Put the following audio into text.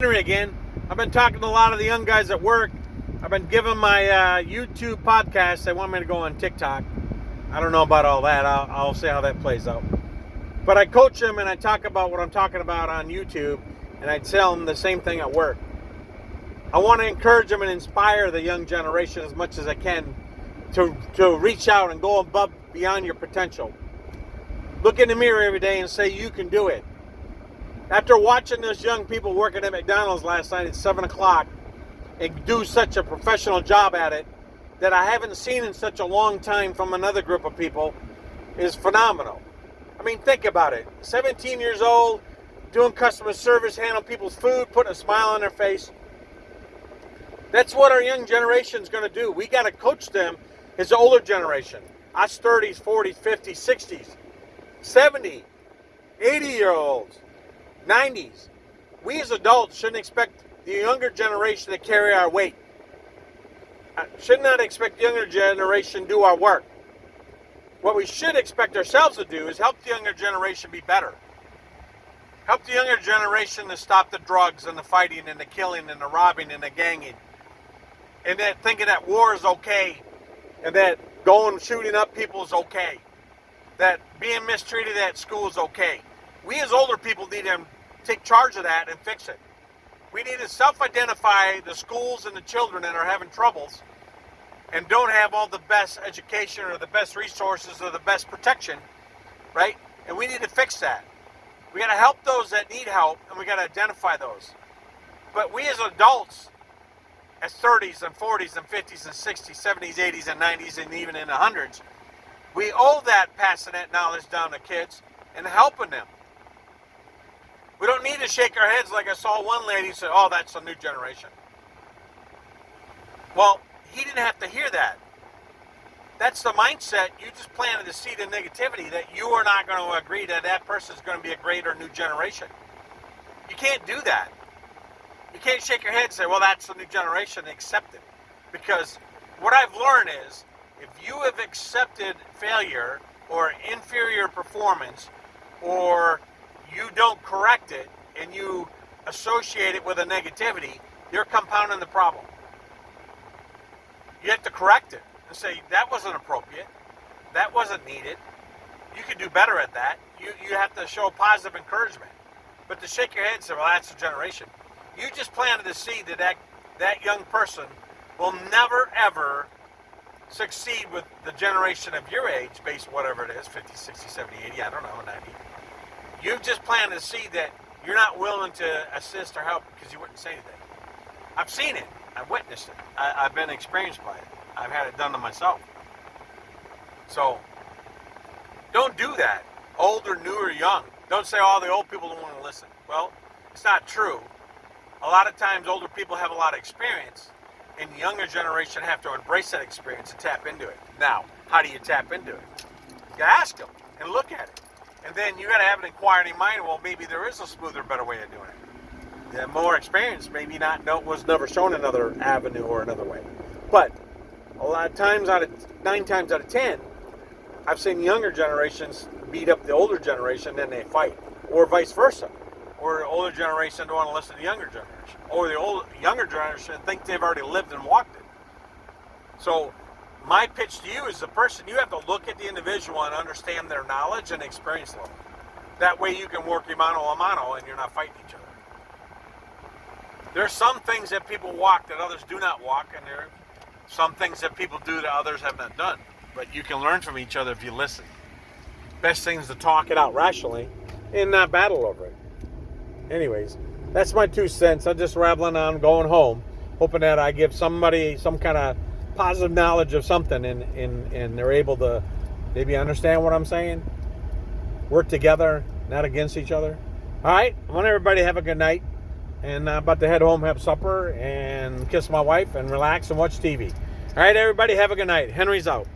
Henry again. I've been talking to a lot of the young guys at work. I've been giving my YouTube podcast. They want me to go on TikTok. I don't know about all that. I'll see how that plays out. But I coach them and I talk about what I'm talking about on YouTube, and I tell them the same thing at work. I want to encourage them and inspire the young generation as much as I can to reach out and go above beyond your potential. Look in the mirror every day and say you can do it. After watching those young people working at McDonald's last night at 7 o'clock and do such a professional job at it that I haven't seen in such a long time from another group of people is phenomenal. I mean, think about it. 17 years old, doing customer service, handling people's food, putting a smile on their face. That's what our young generation is going to do. We got to coach them as the older generation. Us 30s, 40s, 50s, 60s, 70, 80-year-olds. 90s. We as adults shouldn't expect the younger generation to carry our weight. Should not expect the younger generation to do our work. What we should expect ourselves to do is help the younger generation be better. Help the younger generation to stop the drugs and the fighting and the killing and the robbing and the ganging. And that thinking that war is okay and that going shooting up people is okay. That being mistreated at school is okay. We as older people need to take charge of that and fix it. We need to self-identify the schools and the children that are having troubles and don't have all the best education or the best resources or the best protection, right? And we need to fix that. We got to help those that need help, and we got to identify those. But we as adults, as 30s and 40s and 50s and 60s, 70s, 80s and 90s and even in the hundreds, we owe that passing that knowledge down to kids and helping them. We don't need to shake our heads like I saw one lady say, oh, that's a new generation. Well, he didn't have to hear that. That's the mindset. You just planted the seed of negativity that you are not going to agree that that person is going to be a greater new generation. You can't do that. You can't shake your head and say, well, that's the new generation, and accept it. Because what I've learned is if you have accepted failure or inferior performance or you don't correct it and you associate it with a negativity, you're compounding the problem. You have to correct it and say, that wasn't appropriate. That wasn't needed. You could do better at that. You have to show positive encouragement. But to shake your head and say, well, that's the generation. You just planted the seed that young person will never, ever succeed with the generation of your age, based whatever it is, 50, 60, 70, 80, I don't know, 90. You've just planted a seed that you're not willing to assist or help because you wouldn't say anything. I've seen it. I've witnessed it. I've been experienced by it. I've had it done to myself. So, don't do that. Old or new or young. Don't say, oh, the old people don't want to listen. Well, it's not true. A lot of times older people have a lot of experience, and the younger generation have to embrace that experience and tap into it. Now, how do you tap into it? You ask them and look at it. And then you got to have an inquiring mind. Well, maybe there is a smoother, better way of doing it. The more experience, maybe was never shown another avenue or another way. But a lot of times, 9 times out of 10, I've seen younger generations beat up the older generation, then they fight, or vice versa. Or the older generation don't want to listen to the younger generation, or the younger generation think they've already lived and walked it. So my pitch to you is the person, you have to look at the individual and understand their knowledge and experience level. That way you can work your mano a mano and you're not fighting each other. There's some things that people walk that others do not walk, and there are some things that people do that others have not done. But you can learn from each other if you listen. Best thing is to talk it out rationally and not battle over it. Anyways, that's my 2 cents. I'm just rambling on, going home, hoping that I give somebody some kind of positive knowledge of something and they're able to maybe understand what I'm saying. Work together, not against each other. All right, I want everybody to have a good night. And I'm about to head home, have supper, and kiss my wife, and relax and watch TV. All right, everybody, have a good night. Henry's out.